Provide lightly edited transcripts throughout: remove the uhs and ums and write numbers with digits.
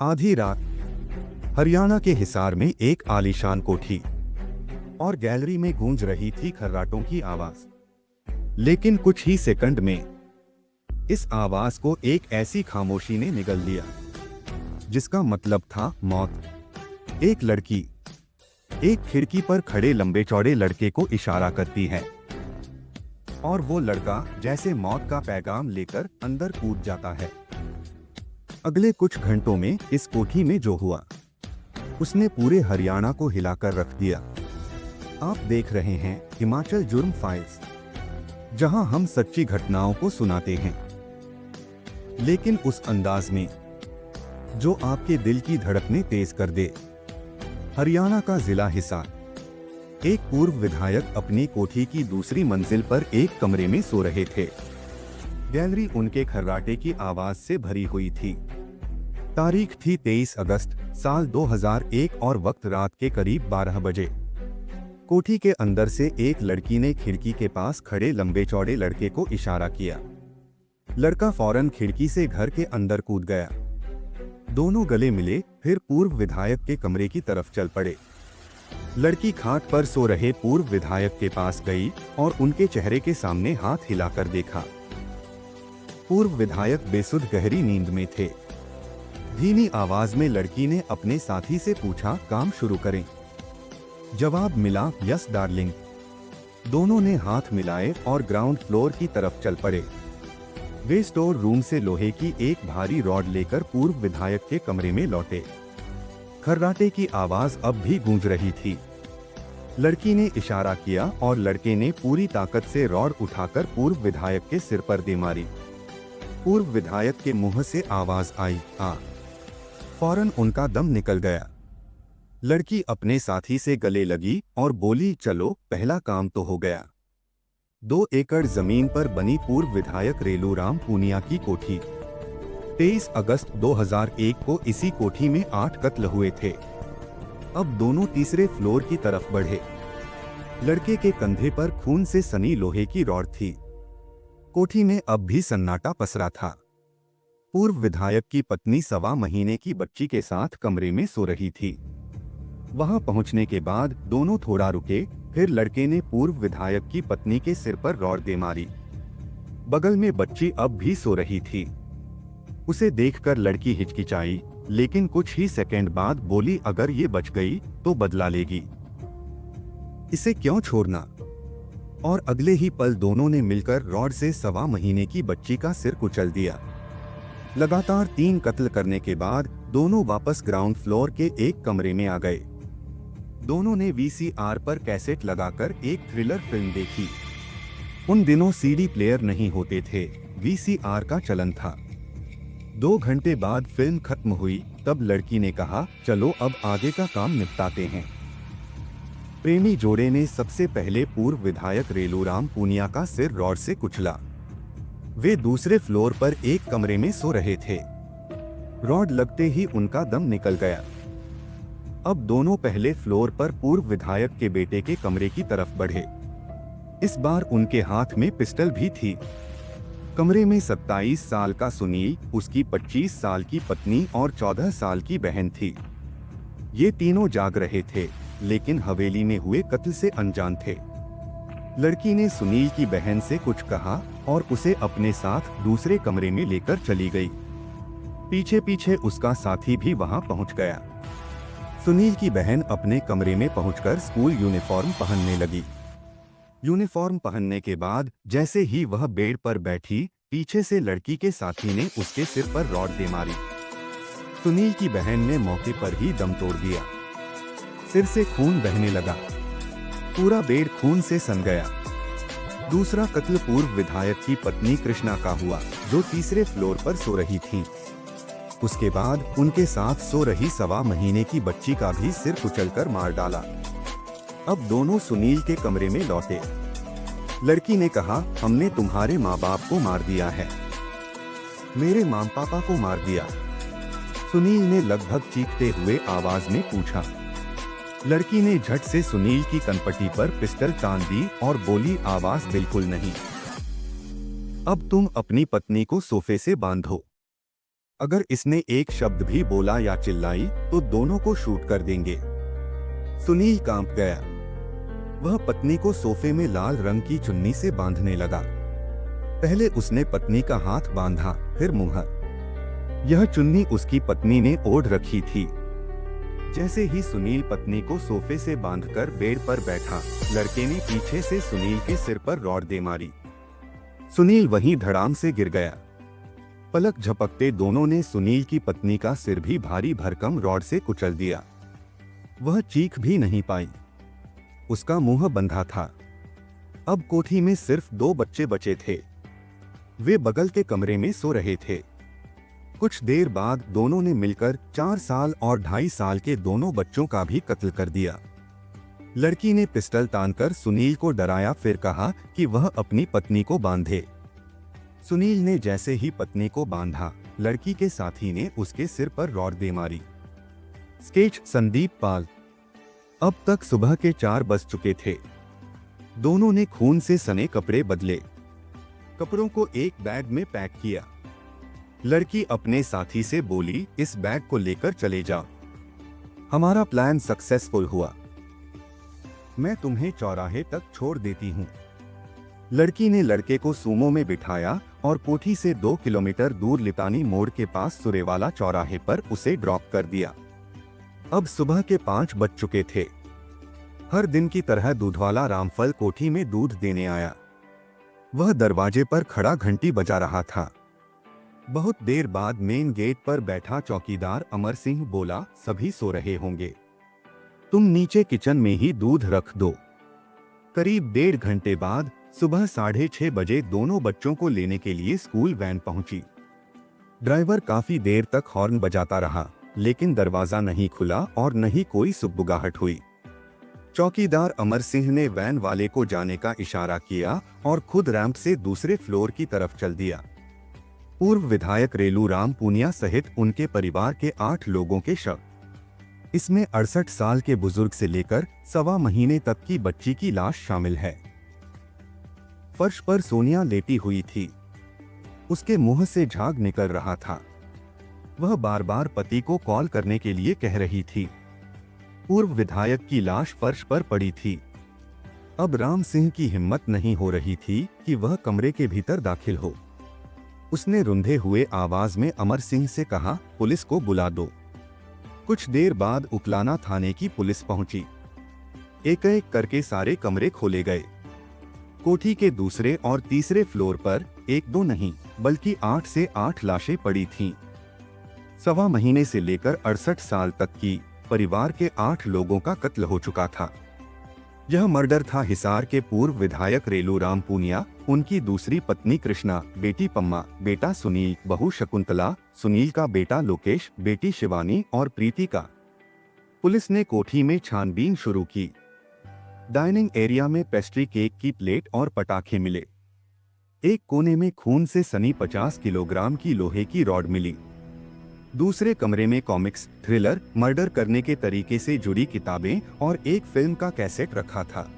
आधी रात हरियाणा के हिसार में एक आलीशान कोठी और गैलरी में गूंज रही थी खर्राटों की आवाज। लेकिन कुछ ही सेकंड में इस आवाज को एक ऐसी खामोशी ने निगल लिया जिसका मतलब था मौत। एक लड़की एक खिड़की पर खड़े लंबे चौड़े लड़के को इशारा करती है और वो लड़का जैसे मौत का पैगाम लेकर अंदर कूद जाता है। अगले कुछ घंटों में इस कोठी में जो हुआ उसने पूरे हरियाणा को हिलाकर रख दिया। आप देख रहे हैं हिमाचल जुर्म फाइल्स, जहां हम सच्ची घटनाओं को सुनाते हैं, लेकिन उस अंदाज में जो आपके दिल की धड़कनें तेज कर दे। हरियाणा का जिला हिसार। एक पूर्व विधायक अपनी कोठी की दूसरी मंजिल पर एक कमरे में सो रहे थे। गैलरी उनके खर्राटे की आवाज से भरी हुई थी। तारीख थी 23 अगस्त साल 2001 और वक्त रात के करीब 12 बजे। कोठी के अंदर से एक लड़की ने खिड़की के पास खड़े लंबे चौड़े लड़के को इशारा किया। लड़का फौरन खिड़की से घर के अंदर कूद गया। दोनों गले मिले, फिर पूर्व विधायक के कमरे की तरफ चल पड़े। लड़की खाट पर सो रहे पूर्व विधायक के पास गई और उनके चेहरे के सामने हाथ हिलाकर देखा। पूर्व विधायक बेसुध गहरी नींद में थे। धीमी आवाज में लड़की ने अपने साथी से पूछा, काम शुरू करें? जवाब मिला, यस डार्लिंग। दोनों ने हाथ मिलाए और ग्राउंड फ्लोर की तरफ चल पड़े। वे स्टोर रूम से लोहे की एक भारी रॉड लेकर पूर्व विधायक के कमरे में लौटे। खर्राटे की आवाज अब भी गूंज रही थी। लड़की ने इशारा किया और लड़के ने पूरी ताकत से रॉड उठाकर पूर्व विधायक के सिर पर दे मारी। पूर्व विधायक के मुंह से आवाज आई, आ। फौरन उनका दम निकल गया। लड़की अपने साथी से गले लगी और बोली, चलो पहला काम तो हो गया। 2 एकड़ जमीन पर बनी पूर्व विधायक रेलूराम पूनिया की कोठी। 23 अगस्त 2001 को इसी कोठी में 8 कत्ल हुए थे। अब दोनों तीसरे फ्लोर की तरफ बढ़े। लड़के के कंधे पर खून से सनी लोहे की रॉड थी। कोठी में अब भी सन्नाटा पसरा था। पूर्व विधायक की पत्नी 1.25 महीने की बच्ची के साथ कमरे में सो रही थी। वहां पहुंचने के बाद दोनों थोड़ा रुके, फिर लड़के ने पूर्व विधायक की पत्नी के सिर पर रॉड दे मारी। बगल में बच्ची अब भी सो रही थी। उसे देखकर लड़की हिचकिचाई, लेकिन कुछ ही सेकंड बाद बोली, अगर ये बच गई तो बदला लेगी, इसे क्यों छोड़ना। और अगले ही पल दोनों ने मिलकर रॉड से 1.25 महीने की बच्ची का सिर कुचल दिया। लगातार 3 कत्ल करने के बाद दोनों वापस ग्राउंड फ्लोर के एक कमरे में आ गए। दोनों ने वीसीआर पर कैसेट लगाकर एक थ्रिलर फिल्म देखी। उन दिनों सीडी प्लेयर नहीं होते थे, वीसीआर का चलन था। 2 घंटे बाद फिल्म खत्म हुई, तब लड़की ने कहा, चलो अब आगे का काम निपटाते हैं। प्रेमी जोड़े ने सबसे पहले पूर्व विधायक रेलूराम पूनिया का सिर रॉड से कुचला। वे दूसरे फ्लोर पर एक कमरे में सो रहे थे। रॉड लगते ही उनका दम निकल गया। अब दोनों पहले फ्लोर पर पूर्व विधायक के बेटे के कमरे की तरफ बढ़े। इस बार उनके हाथ में पिस्टल भी थी। कमरे में 27 साल का सुनील, उसकी 25 साल की पत्नी और 14 साल की बहन थी। ये तीनों जाग रहे थे, लेकिन हवेली में हुए कत्ल से अनजान थे। लड़की ने सुनील की बहन से कुछ कहा और उसे अपने साथ दूसरे कमरे में लेकर चली गई। पीछे पीछे उसका साथी भी वहां पहुंच गया। सुनील की बहन अपने कमरे में पहुंचकर स्कूल यूनिफॉर्म पहनने लगी। यूनिफॉर्म पहनने के बाद जैसे ही वह बेड पर बैठी, पीछे से लड़की के साथी ने उसके सिर पर रॉड दे मारी। सुनील की बहन ने मौके पर ही दम तोड़ दिया। सिर से खून बहने लगा। पूरा बेड खून से सन गया। दूसरा कत्ल पूर्व विधायक की पत्नी कृष्णा का हुआ, जो तीसरे फ्लोर पर सो रही थी। उसके बाद उनके साथ सो रही 1.25 महीने की बच्ची का भी सिर कुचलकर मार डाला। अब दोनों सुनील के कमरे में लौटे। लड़की ने कहा, हमने तुम्हारे माँ बाप को मार दिया है। मेरे माँ पापा को मार दिया, सुनील ने लगभग चीखते हुए आवाज में पूछा। लड़की ने झट से सुनील की कनपटी पर पिस्टल तान दी और बोली, आवाज बिल्कुल नहीं। अब तुम अपनी पत्नी को सोफे से बांधो। अगर इसने एक शब्द भी बोला या चिल्लाई तो दोनों को शूट कर देंगे। सुनील कांप गया। वह पत्नी को सोफे में लाल रंग की चुन्नी से बांधने लगा। पहले उसने पत्नी का हाथ बांधा, फिर मुंह। यह चुन्नी उसकी पत्नी ने ओढ़ रखी थी। जैसे ही सुनील पत्नी को सोफे से बांधकर बेड पर बैठा, लड़के ने पीछे से सुनील के सिर पर रॉड दे मारी। सुनील वहीं धड़ाम से गिर गया। पलक झपकते दोनों ने सुनील की पत्नी का सिर भी भारी भरकम रॉड से कुचल दिया। वह चीख भी नहीं पाई। उसका मुंह बंधा था। अब कोठी में सिर्फ 2 बच्चे बचे थे। वे बगल के कमरे में सो रहे थे। कुछ देर बाद दोनों ने मिलकर 4 साल और 2.5 साल के दोनों बच्चों का भी कत्ल कर दिया। लड़की ने पिस्टल तानकर सुनील को डराया, फिर कहा कि वह अपनी पत्नी को बांधे। सुनील ने जैसे ही पत्नी को बांधा, लड़की के साथी ने उसके सिर पर रॉड दे मारी। स्केच संदीप पाल। अब तक सुबह के 4 बज चुके थे। दोनों ने खून से सने कपड़े बदले, कपड़ों को एक बैग में पैक किया। लड़की अपने साथी से बोली, इस बैग को लेकर चले जाओ। हमारा प्लान सक्सेसफुल हुआ। मैं तुम्हें चौराहे तक छोड़ देती हूँ। लड़की ने लड़के को सूमो में बिठाया और कोठी से 2 किलोमीटर दूर लितानी मोड़ के पास सुरेवाला चौराहे पर उसे ड्रॉप कर दिया। अब सुबह के 5 बज चुके थे। हर दिन की तरह दूधवाला रामफल कोठी में दूध देने आया। वह दरवाजे पर खड़ा घंटी बजा रहा था। बहुत देर बाद मेन गेट पर बैठा चौकीदार अमर सिंह बोला, सभी सो रहे होंगे, तुम नीचे किचन में ही दूध रख दो। करीब 1.5 घंटे बाद सुबह 6:30 बजे दोनों बच्चों को लेने के लिए स्कूल वैन पहुंची। ड्राइवर काफी देर तक हॉर्न बजाता रहा, लेकिन दरवाजा नहीं खुला और न ही कोई सुगबुगाहट हुई। चौकीदार अमर सिंह ने वैन वाले को जाने का इशारा किया और खुद रैंप से दूसरे फ्लोर की तरफ चल दिया। पूर्व विधायक रेलू राम पूनिया सहित उनके परिवार के 8 लोगों के शव, इसमें 68 साल के बुजुर्ग से लेकर 1.25 महीने तक की बच्ची की लाश शामिल है। फर्श पर सोनिया लेटी हुई थी। उसके मुंह से झाग निकल रहा था। वह बार बार पति को कॉल करने के लिए कह रही थी। पूर्व विधायक की लाश फर्श पर पड़ी थी। अब राम सिंह की हिम्मत नहीं हो रही थी कि वह कमरे के भीतर दाखिल हो। उसने रुंधे हुए आवाज में अमर सिंह से कहा, पुलिस को बुला दो। कुछ देर बाद उकलाना थाने की पुलिस पहुंची। एक एक करके सारे कमरे खोले गए। कोठी के दूसरे और तीसरे फ्लोर पर 1-2 नहीं बल्कि 8 से 8 लाशें पड़ी थीं। 1.25 महीने से लेकर 68 साल तक की परिवार के 8 लोगों का कत्ल हो चुका था। यह मर्डर था हिसार के पूर्व विधायक रेलू राम पूनिया, उनकी दूसरी पत्नी कृष्णा, बेटी पम्मा, बेटा सुनील, बहू शकुंतला, सुनील का बेटा लोकेश, बेटी शिवानी और प्रीति का। पुलिस ने कोठी में छानबीन शुरू की। डाइनिंग एरिया में पेस्ट्री केक की प्लेट और पटाखे मिले। एक कोने में खून से सनी 50 किलोग्राम की लोहे की रॉड मिली। दूसरे कमरे में कॉमिक्स, थ्रिलर, मर्डर करने के तरीके से जुड़ी किताबें और एक फिल्म का कैसेट रखा था।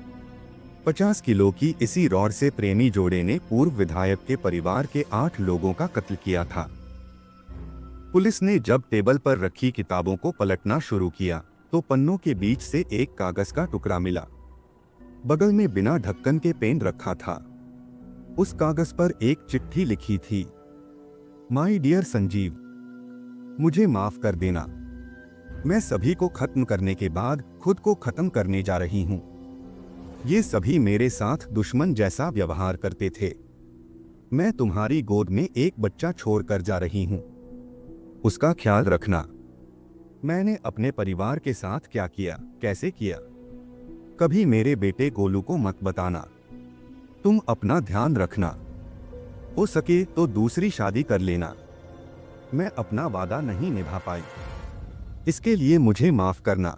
50 किलो की इसी रॉड से प्रेमी जोड़े ने पूर्व विधायक के परिवार के 8 लोगों का कत्ल किया था। पुलिस ने जब टेबल पर रखी किताबों को पलटना शुरू किया तो पन्नों के बीच से एक कागज का टुकड़ा मिला। बगल में बिना ढक्कन के पेन रखा था। उस कागज पर एक चिट्ठी लिखी थी, माय डियर संजीव, मुझे माफ कर देना। मैं सभी को खत्म करने के बाद खुद को खत्म करने जा रही हूं। ये सभी मेरे साथ दुश्मन जैसा व्यवहार करते थे। मैं तुम्हारी गोद में एक बच्चा छोड़कर जा रही हूं। उसका ख्याल रखना। मैंने अपने परिवार के साथ क्या किया, कैसे किया, कभी मेरे बेटे गोलू को मत बताना। तुम अपना ध्यान रखना। हो सके तो दूसरी शादी कर लेना। मैं अपना वादा नहीं निभा पाई, इसके लिए मुझे माफ करना।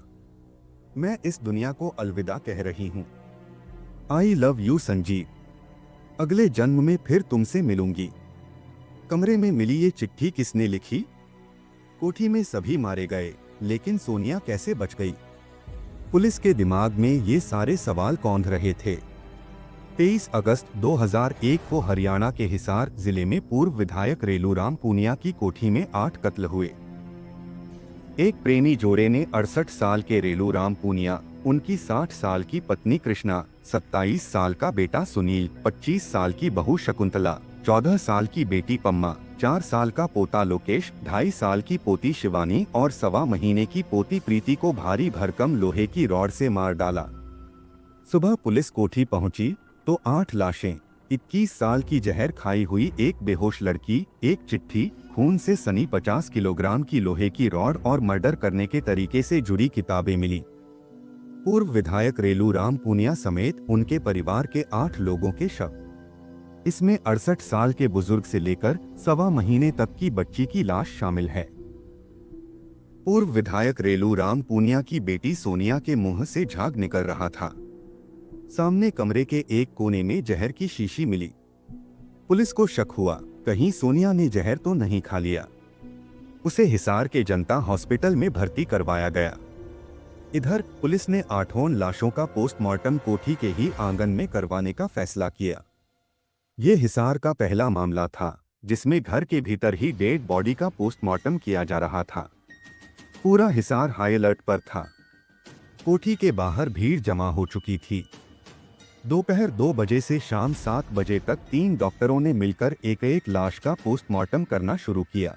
मैं इस दुनिया को अलविदा कह रही हूं। I love you Sanjeev. अगले जन्म में फिर तुमसे मिलूंगी। कमरे में मिली ये चिट्ठी किसने लिखी? कोठी में सभी मारे गए, लेकिन सोनिया कैसे बच गई? पुलिस के दिमाग में ये सारे सवाल कौंध रहे थे। 23 अगस्त 2001 को हरियाणा के हिसार जिले में पूर्व विधायक रेलूराम पूनिया की कोठी में 8 कत्ल हुए। एक प्रेमी जोड़े ने 68 साल के रेलूराम पूनिया, उनकी 60 साल की पत्नी कृष्णा, 27 साल का बेटा सुनील, 25 साल की बहू शकुंतला, 14 साल की बेटी पम्मा, 4 साल का पोता लोकेश, 2.5 साल की पोती शिवानी और 1.25 महीने की पोती प्रीति को भारी भरकम लोहे की रॉड से मार डाला। सुबह पुलिस कोठी पहुंची तो 8 लाशें, 21 साल की जहर खाई हुई एक बेहोश लड़की, एक चिट्ठी, खून से सनी 50 किलोग्राम की लोहे की रॉड और मर्डर करने के तरीके से जुड़ी किताबें मिली। पूर्व विधायक रेलूराम पूनिया समेत उनके परिवार के 8 लोगों के शव, इसमें 68 साल के बुजुर्ग से लेकर 1.25 महीने तक की बच्ची की लाश शामिल है। पूर्व विधायक रेलूराम पूनिया की बेटी सोनिया के मुंह से झाग निकल रहा था। सामने कमरे के एक कोने में जहर की शीशी मिली। पुलिस को शक हुआ कहीं सोनिया ने जहर तो नहीं खा लिया। उसे हिसार के जनता हॉस्पिटल में भर्ती करवाया गया। इधर पुलिस ने 8 लाशों का पोस्टमार्टम कोठी के ही आंगन में करवाने का फैसला किया। ये हिसार का पहला मामला था जिसमें घर के भीतर ही डेड बॉडी का पोस्टमार्टम किया जा रहा था। पूरा हिसार हाई अलर्ट पर था। कोठी के बाहर भीड़ जमा हो चुकी थी। दोपहर 2 बजे से शाम 7 बजे तक 3 डॉक्टरों ने मिलकर एक लाश का पोस्टमार्टम करना शुरू किया।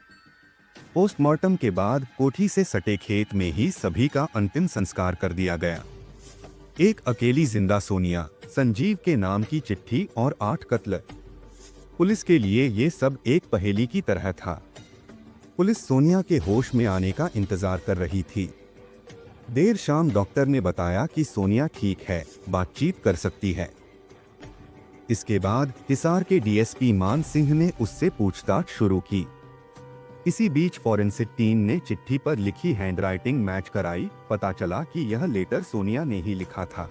पोस्टमार्टम के बाद कोठी से सटे खेत में ही सभी का अंतिम संस्कार कर दिया गया। एक अकेली जिंदा सोनिया, संजीव के नाम की चिट्ठी और 8 कत्ल। पुलिस के लिए ये सब एक पहेली की तरह था। पुलिस सोनिया के होश में आने का इंतजार कर रही थी। देर शाम डॉक्टर ने बताया कि सोनिया ठीक है, बातचीत कर सकती है। इसके बाद हिसार के डीएसपी मान सिंह ने उससे पूछताछ शुरू की। इसी बीच फॉरेंसिक टीम ने चिट्ठी पर लिखी हैंडराइटिंग मैच कराई। पता चला कि यह लेटर सोनिया ने ही लिखा था।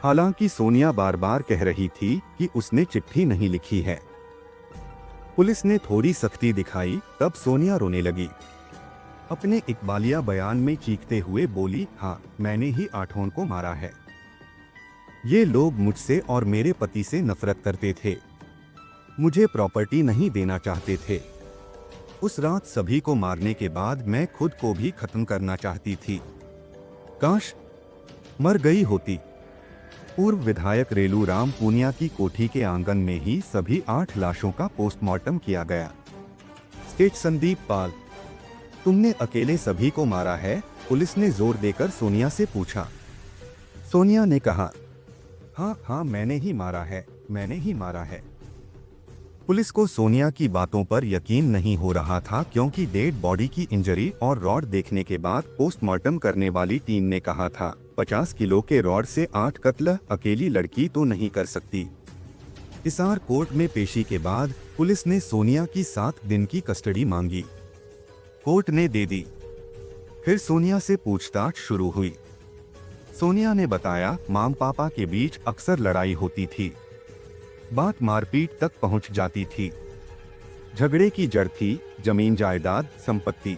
हालांकि सोनिया बार बार कह रही थी कि उसने चिट्ठी नहीं लिखी है। पुलिस ने थोड़ी सख्ती दिखाई, तब सोनिया रोने लगी। अपने इकबालिया बयान में चीखते हुए बोली, हाँ, मैंने ही 8 को मारा है। ये लोग मुझसे और मेरे पति से नफरत करते थे, मुझे प्रॉपर्टी नहीं देना चाहते थे। उस रात सभी को मारने के बाद मैं खुद को भी खत्म करना चाहती थी। काश मर गई होती। पूर्व विधायक रेलूराम पूनिया की कोठी के आंगन में ही सभी 8 लाशों का पोस्टमार्टम किया गया। स्टेट संदीप पाल, तुमने अकेले सभी को मारा है? पुलिस ने जोर देकर सोनिया से पूछा। सोनिया ने कहा, हाँ, मैंने ही मारा है, मैंने ही मारा है। पुलिस को सोनिया की बातों पर यकीन नहीं हो रहा था, क्योंकि डेड बॉडी की इंजरी और रॉड देखने के बाद पोस्टमार्टम करने वाली टीम ने कहा था 50 किलो के रॉड से 8 कत्ल अकेली लड़की तो नहीं कर सकती। हिसार कोर्ट में पेशी के बाद पुलिस ने सोनिया की 7 दिन की कस्टडी मांगी। कोर्ट ने दे दी। फिर सोनिया से पूछताछ शुरू हुई। सोनिया ने बताया, मां पापा के बीच अक्सर लड़ाई होती थी, बात मारपीट तक पहुंच जाती थी। झगड़े की जड़ थी जमीन जायदाद संपत्ति।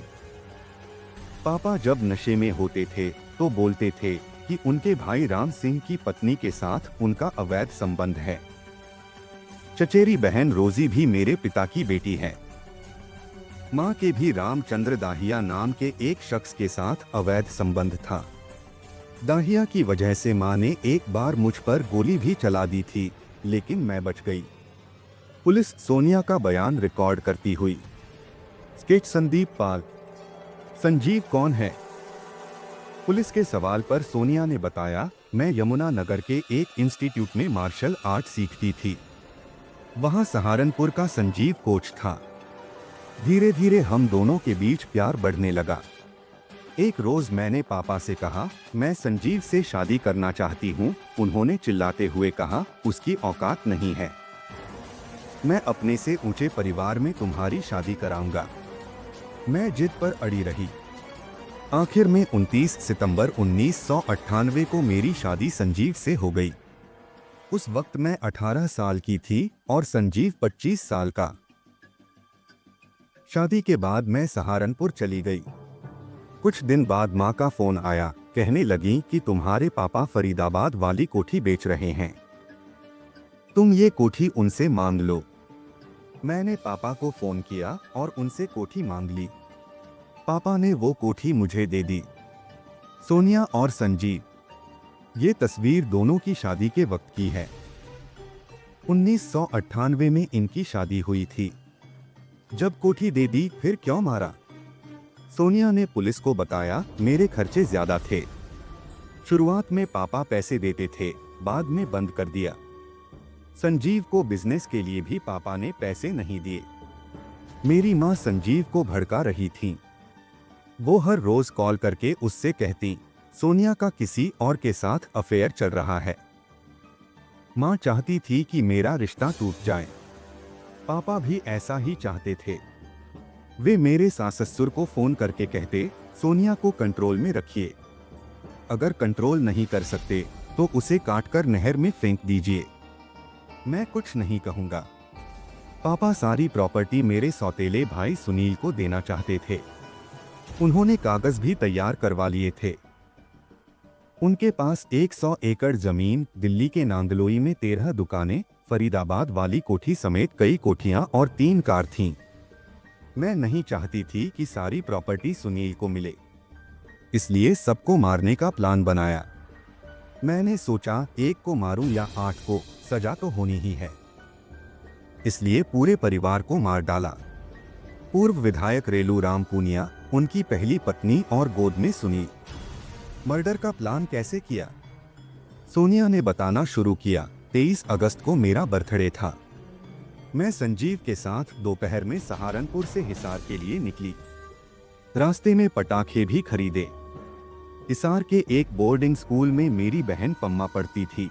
पापा जब नशे में होते थे तो बोलते थे कि उनके भाई राम सिंह की पत्नी के साथ उनका अवैध संबंध है। चचेरी बहन रोजी भी मेरे पिता की बेटी है। मां के भी रामचंद्र दाहिया नाम के एक शख्स के साथ अवैध संबंध था। दाहिया की वजह से मां ने एक बार मुझ पर गोली भी चला दी थी, लेकिन मैं बच गई। पुलिस सोनिया का बयान रिकॉर्ड करती हुई। स्केच संदीप पाल, संजीव कौन है? पुलिस के सवाल पर सोनिया ने बताया, मैं यमुना नगर के एक इंस्टीट्यूट में मार्शल आर्ट सीखती थी। वहां सहारनपुर का संजीव कोच था। धीरे धीरे हम दोनों के बीच प्यार बढ़ने लगा। एक रोज मैंने पापा से कहा, मैं संजीव से शादी करना चाहती हूँ। उन्होंने चिल्लाते हुए कहा, उसकी औकात नहीं है। मैं अपने से ऊंचे परिवार में तुम्हारी शादी कराऊंगा। मैं जिद पर अड़ी रही। आखिर में 29 सितंबर 1998 को मेरी शादी संजीव से हो गई। उस वक्त मैं 18 साल की थी और संजीव 25 साल का। शादी के बाद मैं सहारनपुर चली गई। कुछ दिन बाद माँ का फोन आया, कहने लगी कि तुम्हारे पापा फरीदाबाद वाली कोठी बेच रहे हैं। तुम ये कोठी उनसे मांग लो। मैंने पापा को फोन किया और उनसे कोठी मांग ली। पापा ने वो कोठी मुझे दे दी। सोनिया और संजीव, ये तस्वीर दोनों की शादी के वक्त की है। 1998 में इनकी शादी हुई थी। जब कोठी दे दी फिर क्यों मारा? सोनिया ने पुलिस को बताया, मेरे खर्चे ज्यादा थे। शुरुआत में पापा पैसे देते थे, बाद में बंद कर दिया। संजीव को बिजनेस के लिए भी पापा ने पैसे नहीं दिए। मेरी माँ संजीव को भड़का रही थी। वो हर रोज कॉल करके उससे कहती, सोनिया का किसी और के साथ अफेयर चल रहा है। माँ चाहती थी कि मेरा रिश्ता टूट जाए। पापा भी ऐसा ही चाहते थे। वे मेरे सास ससुर को फोन करके कहते, सोनिया को कंट्रोल में रखिए। अगर कंट्रोल नहीं कर सकते तो उसे काटकर नहर में फेंक दीजिए। मैं कुछ नहीं कहूंगा। पापा सारी प्रॉपर्टी मेरे सौतेले भाई सुनील को देना चाहते थे। उन्होंने कागज भी तैयार करवा लिए थे। उनके पास 100 एकड़ जमीन, दिल्ली के नांदलोई में 13 दुकानें, फरीदाबाद वाली कोठी समेत कई कोठियां और 3 कार थीं। मैं नहीं चाहती थी कि सारी प्रॉपर्टी सुनील को मिले, इसलिए सबको मारने का प्लान बनाया। मैंने सोचा, एक को मारूं या 8 को, सजा तो होनी ही है। इसलिए पूरे परिवार को मार डाला। पूर्व विधायक रेलू राम पूनिया, उनकी पहली पत्नी और गोद में सुनील। मर्डर का प्लान कैसे किया? सोनिया ने बताना शुरू किया। 23 अगस्त को मेरा बर्थडे था। मैं संजीव के साथ दोपहर में सहारनपुर से हिसार के लिए निकली। रास्ते में पटाखे भी खरीदे। हिसार के एक बोर्डिंग स्कूल में मेरी बहन पम्मा पढ़ती थी।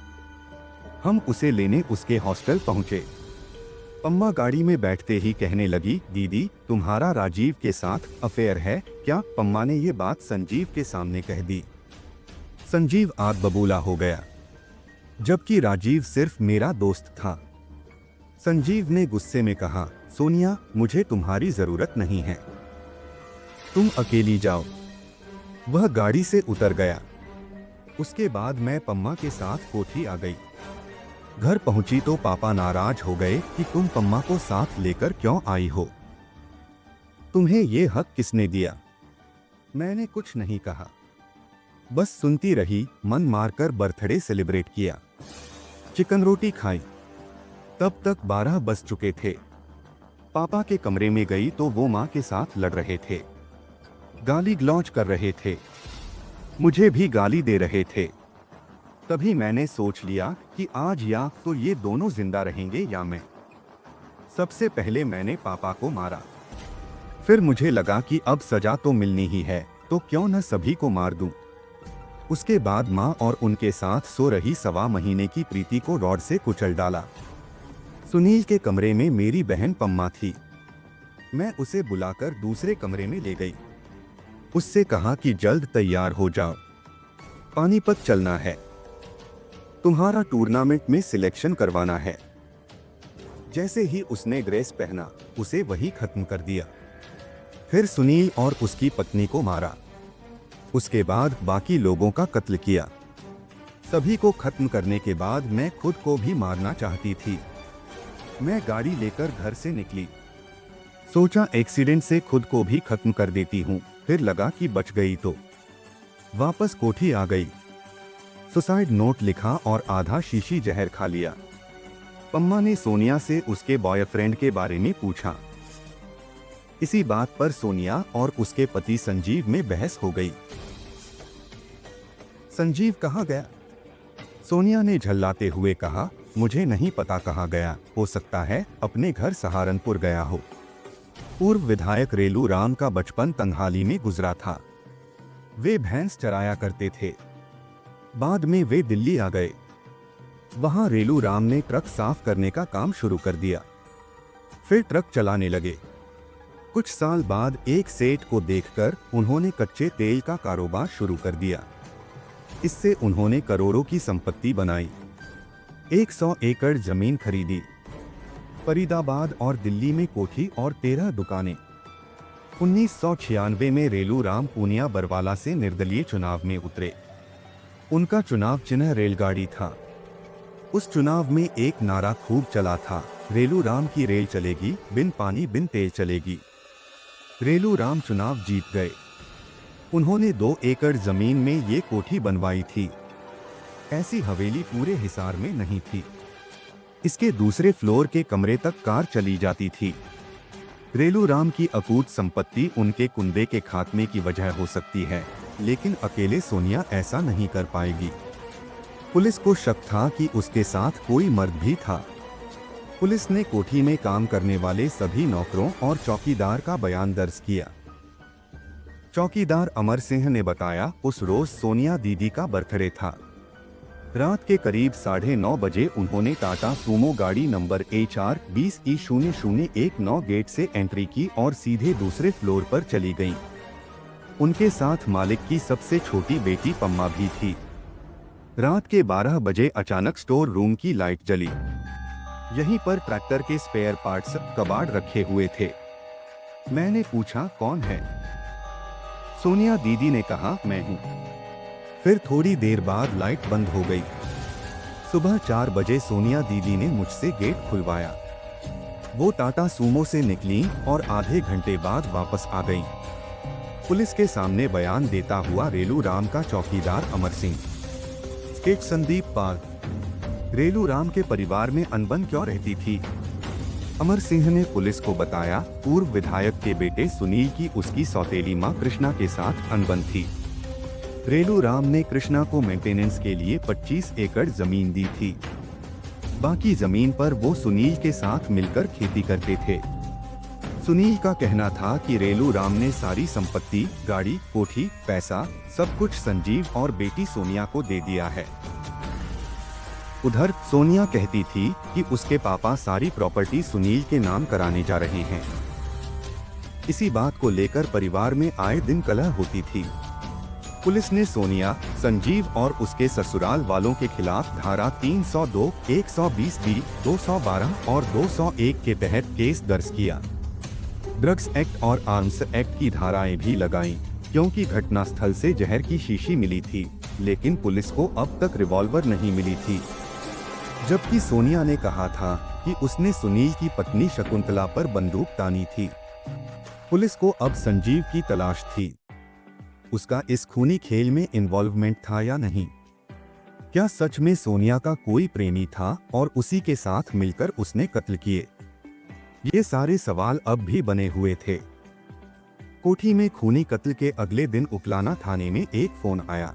हम उसे लेने उसके हॉस्टल पहुंचे। पम्मा गाड़ी में बैठते ही कहने लगी, दीदी तुम्हारा राजीव के साथ अफेयर है क्या? पम्मा ने ये बात संजीव के सामने कह दी। संजीव आग बबूला हो गया, जबकि राजीव सिर्फ मेरा दोस्त था। संजीव ने गुस्से में कहा, सोनिया मुझे तुम्हारी जरूरत नहीं है, तुम अकेली जाओ। वह गाड़ी से उतर गया। उसके बाद मैं पम्मा के साथ कोठी आ गई। घर पहुंची तो पापा नाराज हो गए कि तुम पम्मा को साथ लेकर क्यों आई हो? तुम्हें ये हक किसने दिया? मैंने कुछ नहीं कहा, बस सुनती रही। मन मारकर बर्थडे सेलिब्रेट किया। चिकन रोटी खाई। तब तक 12 बज चुके थे। पापा के कमरे में गई तो वो माँ के साथ लड़ रहे थे, गाली गलौज कर रहे थे, मुझे भी गाली दे रहे थे। तभी मैंने सोच लिया कि आज या तो ये दोनों जिंदा रहेंगे या मैं। सबसे पहले मैंने पापा को मारा। फिर मुझे लगा कि अब सजा तो मिलनी ही है, तो क्यों न सभी को मार दूं। उसके बाद माँ और उनके साथ सो रही 1.25 महीने की प्रीति को रॉड से कुचल डाला। सुनील के कमरे में मेरी बहन पम्मा थी। मैं उसे बुलाकर दूसरे कमरे में ले गई। उससे कहा कि जल्द तैयार हो जाओ, पानीपत चलना है, तुम्हारा टूर्नामेंट में सिलेक्शन करवाना है। जैसे ही उसने ड्रेस पहना, उसे वही खत्म कर दिया। फिर सुनील और उसकी पत्नी को मारा। उसके बाद बाकी लोगों का कत्ल किया। सभी को खत्म करने के बाद मैं खुद को भी मारना चाहती थी। मैं गाड़ी लेकर घर से निकली। सोचा एक्सीडेंट से खुद को भी खत्म कर देती हूँ, फिर लगा कि बच गई तो। वापस कोठी आ गई। सुसाइड नोट लिखा और आधा शीशी जहर खा लिया। पम्मा ने सोनिया से उसके बॉयफ्रेंड के बारे में पूछा। इसी बात पर सोनिया और उसके पति संजीव में बहस हो गई। संजीव कहाँ गया? सोनिया ने झल्लाते हुए कहा, मुझे नहीं पता कहाँ गया, हो सकता है अपने घर सहारनपुर गया हो। पूर्व विधायक रेलू राम का बचपन तंगहाली में गुजरा था। वे भैंस चराया करते थे। बाद में वे दिल्ली आ गए। वहां रेलू राम ने ट्रक साफ करने का काम शुरू कर दिया। फिर ट्रक चलाने लगे। कुछ साल बाद एक सेठ को देखकर उन्होंने कच्चे तेल का कारोबार शुरू कर दिया। इससे उन्होंने करोड़ों की संपत्ति बनाई। 100 एकड़ जमीन खरीदी। फरीदाबाद और दिल्ली में कोठी और 13 दुकानें। 1996 में रेलू राम पूनिया बरवाला से निर्दलीय चुनाव में उतरे। उनका चुनाव चिन्ह रेलगाड़ी था। उस चुनाव में एक नारा खूब चला था, रेलू राम की रेल चलेगी, बिन पानी बिन तेल चलेगी। रेलू राम चुनाव जीत गए। उन्होंने 2 एकड़ जमीन में ये कोठी बनवाई थी। ऐसी हवेली पूरे हिसार में नहीं थी। इसके दूसरे फ्लोर के कमरे तक कार चली जाती थी। रेलू राम की अकूत संपत्ति उनके कुंबे के खात्मे की वजह हो सकती है, लेकिन अकेले सोनिया ऐसा नहीं कर पाएगी। पुलिस को शक था कि उसके साथ कोई मर्द भी था। पुलिस ने कोठी में काम करने वाले सभी नौकरों और चौकीदार का बयान दर्ज किया। चौकीदार अमर सिंह ने बताया, उस रोज सोनिया दीदी का बर्थडे था। रात के करीब 9:30 बजे उन्होंने टाटा सूमो गाड़ी नंबर HR 20E0019 गेट से एंट्री की और सीधे दूसरे फ्लोर पर चली गईं। उनके साथ मालिक की सबसे छोटी बेटी पम्मा भी थी। रात के 12 बजे अचानक स्टोर रूम की लाइट जली। यहीं पर ट्रैक्टर के स्पेयर पार्ट्स कबाड़ रखे हुए थे। मैंने पूछा, कौन है? सोनिया दीदी ने कहा, मैं हूँ। फिर थोड़ी देर बाद लाइट बंद हो गई। सुबह 4 बजे सोनिया दीदी ने मुझसे गेट खुलवाया। वो टाटा सूमो से निकली और आधे घंटे बाद वापस आ गईं। पुलिस के सामने बयान देता हुआ रेलू राम का चौकीदार अमर सिंह। स्केच संदीप पाल। रेलू राम के परिवार में अनबन क्यों रहती थी? अमर सिंह ने पुलिस को बताया, पूर्व विधायक के बेटे सुनील की उसकी सौतेली मां कृष्णा के साथ अनबन थी। रेलू राम ने कृष्णा को मेंटेनेंस के लिए 25 एकड़ जमीन दी थी। बाकी जमीन पर वो सुनील के साथ मिलकर खेती करते थे। सुनील का कहना था कि रेलू राम ने सारी संपत्ति, गाड़ी, कोठी, पैसा सब कुछ संजीव और बेटी सोनिया को दे दिया है। उधर सोनिया कहती थी कि उसके पापा सारी प्रॉपर्टी सुनील के नाम कराने जा रहे हैं। इसी बात को लेकर परिवार में आए दिन कलह होती थी। पुलिस ने सोनिया, संजीव और उसके ससुराल वालों के खिलाफ धारा 302, 120B, 212 और 201 के तहत केस दर्ज किया। ड्रग्स एक्ट और आर्म्स एक्ट की धाराएं भी लगाईं, क्योंकि घटनास्थल से जहर की शीशी मिली थी, लेकिन पुलिस को अब तक रिवॉल्वर नहीं मिली थी। जबकि सोनिया ने कहा था कि उसने सुनील की पत्नी शकुंतला पर बंदूक तानी थी। पुलिस को अब संजीव की तलाश थी। उसका इस खूनी खेल में इन्वॉल्वमेंट था या नहीं? क्या सच में सोनिया का कोई प्रेमी था और उसी के साथ मिलकर उसने कत्ल किए? ये सारे सवाल अब भी बने हुए थे। कोठी में खूनी कत्ल के अगले दिन उकलाना थाने में एक फोन आया।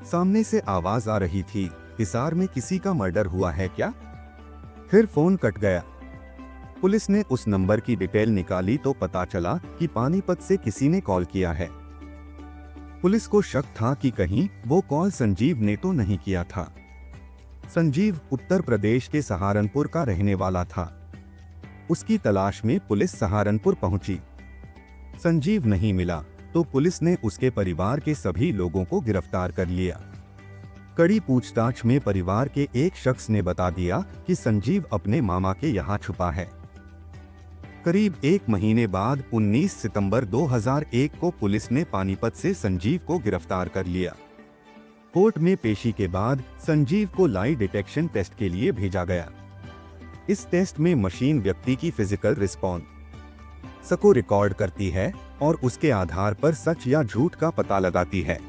सामने से आवाज आ रही थी, हिसार में किसी का मर्डर हुआ है क्या? फिर फोन कट गया। पुलिस ने उस नंबर की डिटेल निकाली तो पता चला कि पानीपत से किसी ने कॉल किया है। पुलिस को शक था कि कहीं वो कॉल संजीव ने तो नहीं किया था। संजीव उत्तर प्रदेश के सहारनपुर का रहने वाला था। उसकी तलाश में पुलिस सहारनपुर पहुंची। संजीव नहीं मिला तो पुलिस ने उसके परिवार के सभी लोगों को गिरफ्तार कर लिया। कड़ी पूछताछ में परिवार के एक शख्स ने बता दिया कि संजीव अपने मामा के यहाँ छुपा है। करीब 1 महीने बाद 19 सितंबर 2001 को पुलिस ने पानीपत से संजीव को गिरफ्तार कर लिया। कोर्ट में पेशी के बाद संजीव को लाई डिटेक्शन टेस्ट के लिए भेजा गया। इस टेस्ट में मशीन व्यक्ति की फिजिकल रिस्पॉन्स को रिकॉर्ड करती है और उसके आधार पर सच या झूठ का पता लगाती है।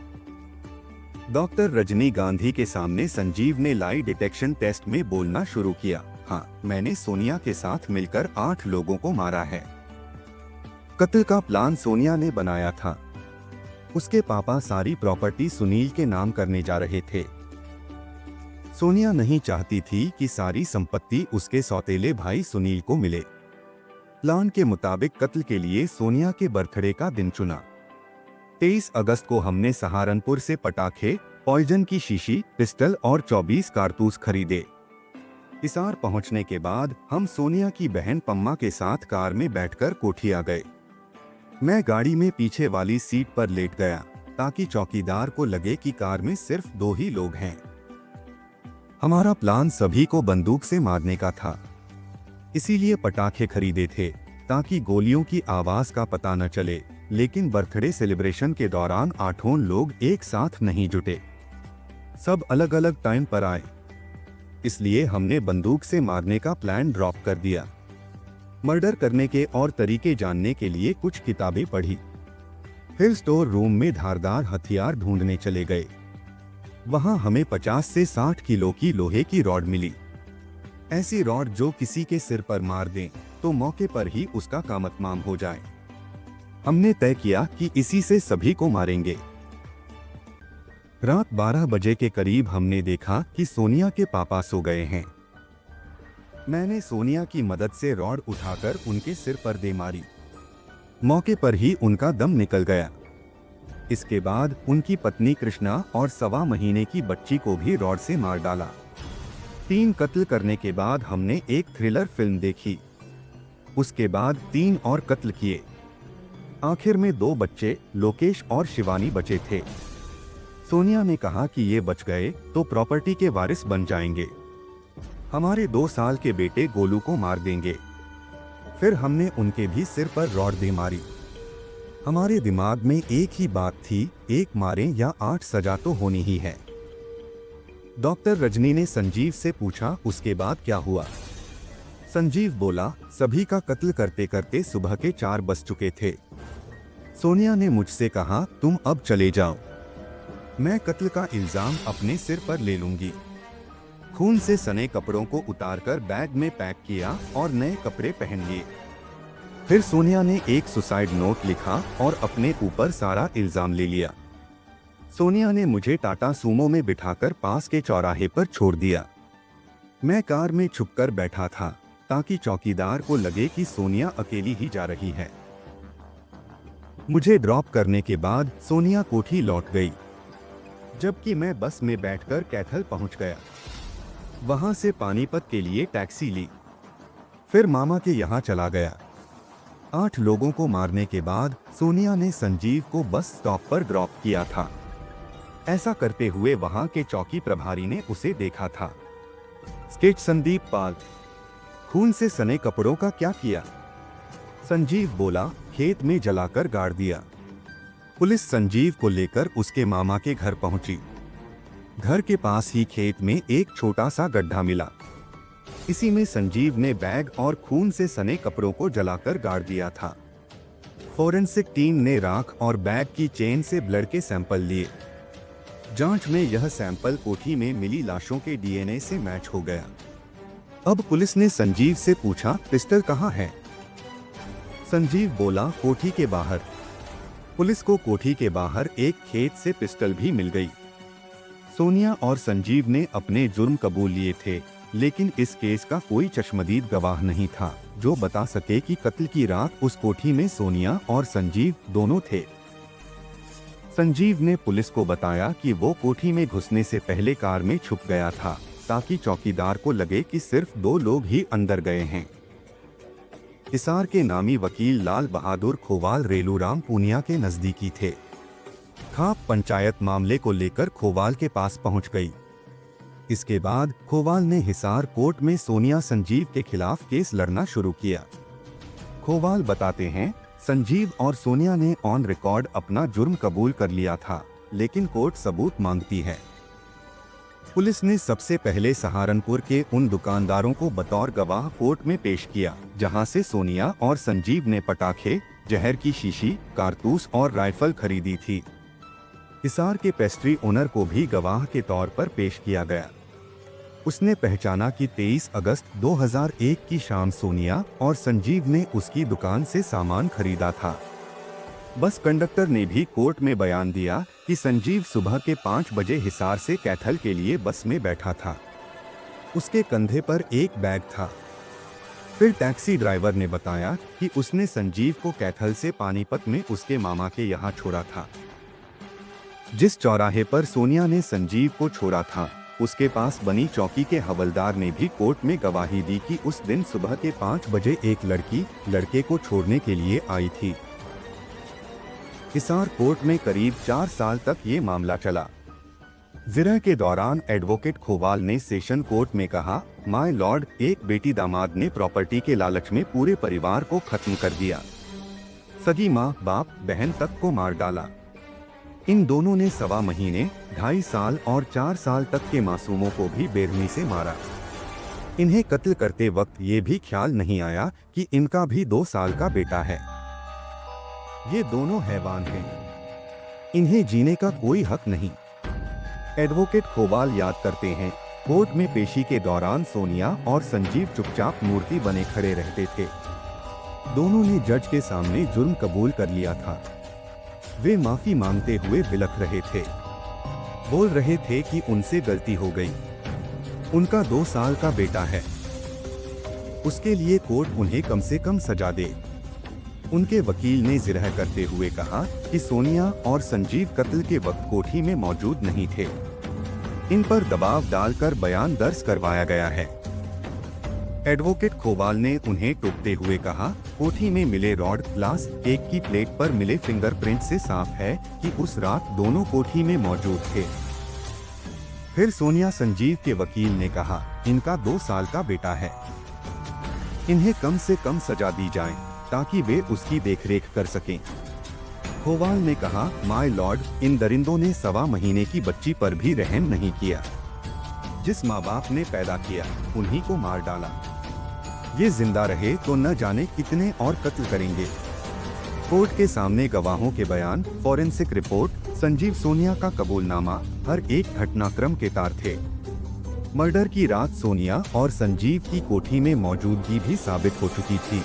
डॉक्टर रजनी गांधी के सामने संजीव ने लाई डिटेक्शन टेस्ट में बोलना शुरू किया, हाँ, मैंने सोनिया के साथ मिलकर 8 लोगों को मारा है। कत्ल का प्लान सोनिया ने बनाया था। उसके पापा सारी प्रॉपर्टी सुनील के नाम करने जा रहे थे। सोनिया नहीं चाहती थी कि सारी संपत्ति उसके सौतेले भाई सुनील को मिले। प्लान के मुताबिक कत्ल के लिए सोनिया के बर्थडे का दिन चुना। 23 अगस्त को हमने सहारनपुर से पटाखे, पॉइजन की शीशी, पिस्टल और 24 कारतूस खरीदे। हिसार पहुंचने के बाद हम सोनिया की बहन पम्मा के साथ कार में बैठकर कोठी आ गए। मैं गाड़ी में पीछे वाली सीट पर लेट गया ताकि चौकीदार को लगे कि कार में सिर्फ 2 ही लोग हैं। हमारा प्लान सभी को बंदूक से मारने का था, इसीलिए पटाखे खरीदे थे ताकि गोलियों की आवाज का पता न चले। लेकिन बर्थडे सेलिब्रेशन के दौरान 8 लोग एक साथ नहीं जुटे, सब अलग अलग टाइम पर आए। इसलिए हमने बंदूक से मारने का प्लान ड्रॉप कर दिया। मर्डर करने के और तरीके जानने के लिए कुछ किताबें पढ़ी। फिर स्टोर रूम में धारदार हथियार ढूंढने चले गए। वहां हमें 50 से 60 किलो की लोहे की रॉड मिली। ऐसी रॉड जो किसी के सिर पर मार दें तो मौके पर ही उसका काम तमाम हो जाए। हमने तय किया कि इसी से सभी को मारेंगे। रात 12 बजे के करीब हमने देखा कि सोनिया के पापा सो गए हैं। मैंने सोनिया की मदद से रॉड उठाकर उनके सिर पर दे मारी। मौके पर ही उनका दम निकल गया। इसके बाद उनकी पत्नी कृष्णा और 1.25 महीने की बच्ची को भी रॉड से मार डाला। 3 कत्ल करने के बाद हमने एक थ्रिलर फिल्म देखी। उसके बाद 3 और कत्ल किए। आखिर में 2 बच्चे लोकेश और शिवानी बचे थे। सोनिया ने कहा कि ये बच गए तो प्रॉपर्टी के वारिस बन जाएंगे, हमारे 2 साल के बेटे गोलू को मार देंगे। फिर हमने उनके भी सिर पर रॉड दे मारी। हमारे दिमाग में एक ही बात थी, एक मारें या 8 सजा तो होनी ही है। डॉक्टर रजनी ने संजीव से पूछा उसके बाद क्या हुआ। संजीव बोला सभी का कत्ल करते करते सुबह के 4 बज चुके थे। सोनिया ने मुझसे कहा तुम अब चले जाओ, मैं कत्ल का इल्जाम अपने सिर पर ले लूंगी। खून से सने कपड़ों को उतारकर बैग में पैक किया और नए कपड़े पहन लिए। फिर सोनिया ने एक सुसाइड नोट लिखा और अपने ऊपर सारा इल्जाम ले लिया। सोनिया ने मुझे टाटा सूमो में बिठाकर पास के चौराहे पर छोड़ दिया। मैं कार में छुपकर बैठा था ताकि चौकीदार को लगे कि सोनिया अकेली ही जा रही है। मुझे ड्रॉप करने के बाद सोनिया कोठी लौट गई, जबकि मैं बस में बैठकर कैथल पहुंच गया। वहां से पानीपत के लिए टैक्सी ली, फिर मामा के यहाँ चला गया। 8 लोगों को मारने के बाद सोनिया ने संजीव को बस स्टॉप पर ड्रॉप किया था। ऐसा करते हुए वहां के चौकी प्रभारी ने उसे देखा था। स्केच संदीप पाल। खून से सने कपड़ों का क्या किया? संजीव बोला खेत में जलाकर गाड़ दिया। पुलिस संजीव को लेकर उसके मामा के घर पहुंची। घर के पास ही खेत में एक छोटा सा गड्ढा मिला। इसी में संजीव ने बैग और खून से सने कपड़ों को जलाकर गाड़ दिया था। फोरेंसिक टीम ने राख और बैग की चेन से ब्लड के सैंपल लिए। जांच में यह सैंपल कोठी में मिली लाशों के डीएनए से मैच हो गया। अब पुलिस ने संजीव से पूछा पिस्टल कहाँ है? संजीव बोला कोठी के बाहर। पुलिस को कोठी के बाहर एक खेत से पिस्टल भी मिल गई। सोनिया और संजीव ने अपने जुर्म कबूल लिए थे, लेकिन इस केस का कोई चश्मदीद गवाह नहीं था जो बता सके कि कत्ल की रात उस कोठी में सोनिया और संजीव दोनों थे। संजीव ने पुलिस को बताया कि वो कोठी में घुसने से पहले कार में छुप गया था ताकि चौकीदार को लगे कि सिर्फ 2 लोग ही अंदर गए हैं। हिसार के नामी वकील लाल बहादुर खोवाल रेलूराम पूनिया के नजदीकी थे। खाप पंचायत मामले को लेकर खोवाल के पास पहुंच गई। इसके बाद खोवाल ने हिसार कोर्ट में सोनिया संजीव के खिलाफ केस लड़ना शुरू किया। खोवाल बताते हैं संजीव और सोनिया ने ऑन रिकॉर्ड अपना जुर्म कबूल कर लिया था, लेकिन कोर्ट सबूत मांगती है। पुलिस ने सबसे पहले सहारनपुर के उन दुकानदारों को बतौर गवाह कोर्ट में पेश किया जहां से सोनिया और संजीव ने पटाखे, जहर की शीशी, कारतूस और राइफल खरीदी थी। हिसार के पेस्ट्री ओनर को भी गवाह के तौर पर पेश किया गया। उसने पहचाना कि 23 अगस्त 2001 की शाम सोनिया और संजीव ने उसकी दुकान से सामान खरीदा था। बस कंडक्टर ने भी कोर्ट में बयान दिया कि संजीव सुबह के 5 बजे हिसार से कैथल के लिए बस में बैठा था। उसके कंधे पर एक बैग था। फिर टैक्सी ड्राइवर ने बताया कि उसने संजीव को कैथल से पानीपत में उसके मामा के यहाँ छोड़ा था। जिस चौराहे पर सोनिया ने संजीव को छोड़ा था, उसके पास बनी चौकी के हवलदार ने भी कोर्ट में गवाही दी कि उस दिन सुबह के 5 बजे एक लड़की लड़के को छोड़ने के लिए आई थी। हिसार कोर्ट में करीब 4 साल तक ये मामला चला। जिरह के दौरान एडवोकेट खोवाल ने सेशन कोर्ट में कहा, माय लॉर्ड, एक बेटी दामाद ने प्रॉपर्टी के लालच में पूरे परिवार को खत्म कर दिया। सगी माँ, बाप, बहन तक को मार डाला। इन दोनों ने 1.25 महीने, 2.5 साल और 4 साल तक के मासूमों को भी बेरहमी से मारा। इन्हें कत्ल करते वक्त ये भी ख्याल नहीं आया कि इनका भी 2 साल का बेटा है। ये दोनों हैवान हैं। इन्हें जीने का कोई हक नहीं। एडवोकेट खोवाल याद करते हैं, कोर्ट में पेशी के दौरान सोनिया और संजीव चुपचाप मूर्ति बने खड़े रहते थे। दोनों ने जज के सामने जुर्म कबूल कर लिया था। वे माफी मांगते हुए बिलख रहे थे, बोल रहे थे कि उनसे गलती हो गई। उनका 2 साल का बेटा है, उसके लिए कोर्ट उन्हें कम से कम सजा दे। उनके वकील ने जिरह करते हुए कहा कि सोनिया और संजीव कत्ल के वक्त कोठी में मौजूद नहीं थे। इन पर दबाव डालकर बयान दर्ज करवाया गया है। एडवोकेट खोवाल ने उन्हें टोकते हुए कहा, कोठी में मिले रॉड ग्लास 1 की प्लेट पर मिले फिंगरप्रिंट से साफ है कि उस रात दोनों कोठी में मौजूद थे। फिर सोनिया संजीव के वकील ने कहा, इनका 2 साल का बेटा है, इन्हें कम से कम सजा दी जाए ताकि वे उसकी देखरेख कर सकें। खोवाल ने कहा, माय लॉर्ड, इन दरिंदों ने 1.25 महीने की बच्ची पर भी रहम नहीं किया। जिस माँ बाप ने पैदा किया उन्हीं को मार डाला। ये जिंदा रहे तो न जाने कितने और कत्ल करेंगे। कोर्ट के सामने गवाहों के बयान, फॉरेंसिक रिपोर्ट, संजीव सोनिया का कबूलनामा हर एक घटनाक्रम के तार थे। मर्डर की रात सोनिया और संजीव की कोठी में मौजूदगी भी साबित हो चुकी थी।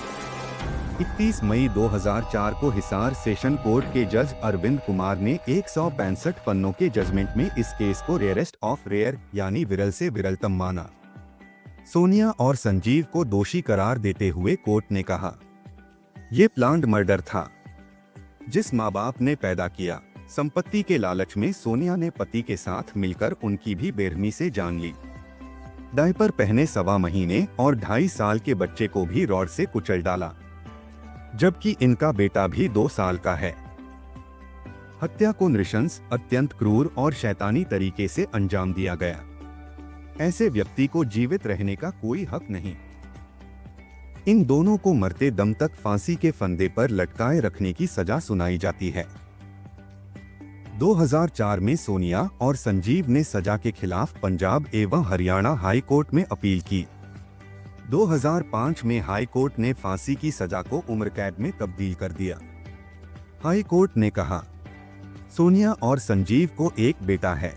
31 मई 2004 को हिसार सेशन कोर्ट के जज अरविंद कुमार ने 165 पन्नों के जजमेंट में इस केस को रेयरेस्ट ऑफ रेयर यानी विरल से विरलतम माना। सोनिया और संजीव को दोषी करार देते हुए कोर्ट ने कहा, ये प्लान्ड मर्डर था। जिस माँ बाप ने पैदा किया, संपत्ति के लालच में सोनिया ने पति के साथ मिलकर उनकी भी बेरहमी से जान ली। डायपर पहने 1.25 महीने और 2.5 साल के बच्चे को भी रॉड से कुचल डाला, जबकि इनका बेटा भी 2 साल का है। हत्या को नृशंस, अत्यंत क्रूर और शैतानी तरीके से अंजाम दिया गया। ऐसे व्यक्ति को जीवित रहने का कोई हक नहीं। इन दोनों को मरते दम तक फांसी के फंदे पर लटकाए रखने की सजा सुनाई जाती है। 2004 में सोनिया और संजीव ने सजा के खिलाफ पंजाब एवं हरियाणा हाई कोर्ट में अपील की। 2005 में हाई कोर्ट ने फांसी की सजा को उम्र कैद में तब्दील कर दिया। हाई कोर्ट ने कहा, सोनिया और संजीव को एक बेटा है,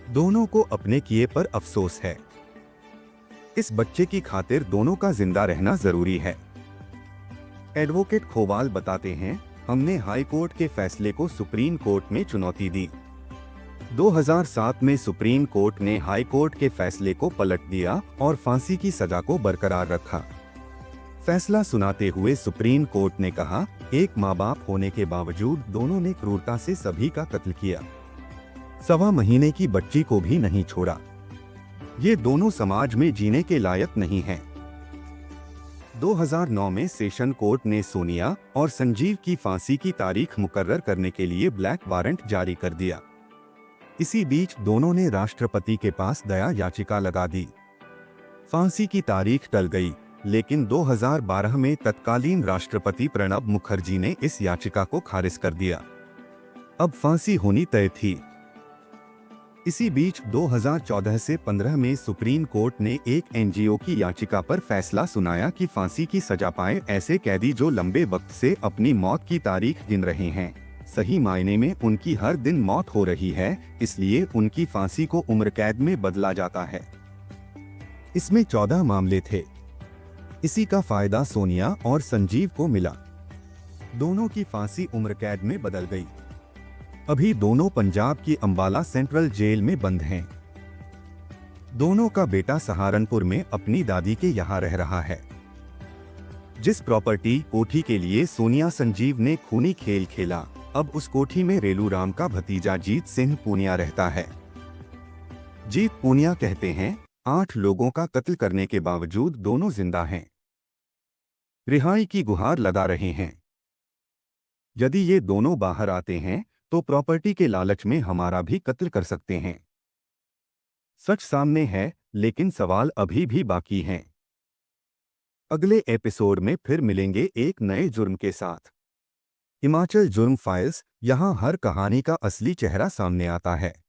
दोनों को अपने किए पर अफसोस है। इस बच्चे की खातिर दोनों का जिंदा रहना जरूरी है। एडवोकेट खोवाल बताते हैं, हमने हाई कोर्ट के फैसले को सुप्रीम कोर्ट में चुनौती दी। 2007 में सुप्रीम कोर्ट ने हाई कोर्ट के फैसले को पलट दिया और फांसी की सजा को बरकरार रखा। फैसला सुनाते हुए सुप्रीम कोर्ट ने कहा, एक माँ बाप होने के बावजूद दोनों ने क्रूरता से सभी का कत्ल किया, 1.25 महीने की बच्ची को भी नहीं छोड़ा। ये दोनों समाज में जीने के लायक नहीं हैं। 2009 में सेशन कोर्ट ने सोनिया और संजीव की फांसी की तारीख मुकर्रर करने के लिए ब्लैक वारंट जारी कर दिया। इसी बीच दोनों ने राष्ट्रपति के पास दया याचिका लगा दी। फांसी की तारीख टल गई, लेकिन 2012 में तत्कालीन राष्ट्रपति प्रणब मुखर्जी ने इस याचिका को खारिज कर दिया। अब फांसी होनी तय थी। इसी बीच 2014 से 15 में सुप्रीम कोर्ट ने एक एनजीओ की याचिका पर फैसला सुनाया कि फांसी की सजा पाए ऐसे कैदी जो लंबे वक्त से अपनी मौत की तारीख गिन रहे हैं, सही मायने में उनकी हर दिन मौत हो रही है, इसलिए उनकी फांसी को उम्र कैद में बदला जाता है। इसमें 14 मामले थे। इसी का फायदा सोनिया और संजीव को मिला। दोनों की फांसी उम्र कैद में बदल गई। अभी दोनों पंजाब की अंबाला सेंट्रल जेल में बंद हैं। दोनों का बेटा सहारनपुर में अपनी दादी के यहाँ रह रहा है। जिस प्रॉपर्टी कोठी के लिए सोनिया संजीव ने खूनी खेल खेला, अब उस कोठी में रेलू राम का भतीजा जीत सिंह पूनिया रहता है। जीत पूनिया कहते हैं, 8 लोगों का कत्ल करने के बावजूद दोनों जिंदा हैं, रिहाई की गुहार लगा रहे हैं। यदि ये दोनों बाहर आते हैं तो प्रॉपर्टी के लालच में हमारा भी कत्ल कर सकते हैं। सच सामने है, लेकिन सवाल अभी भी बाकी हैं। अगले एपिसोड में फिर मिलेंगे एक नए जुर्म के साथ। हिमाचल जुर्म फाइल्स यहाँ हर कहानी का असली चेहरा सामने आता है।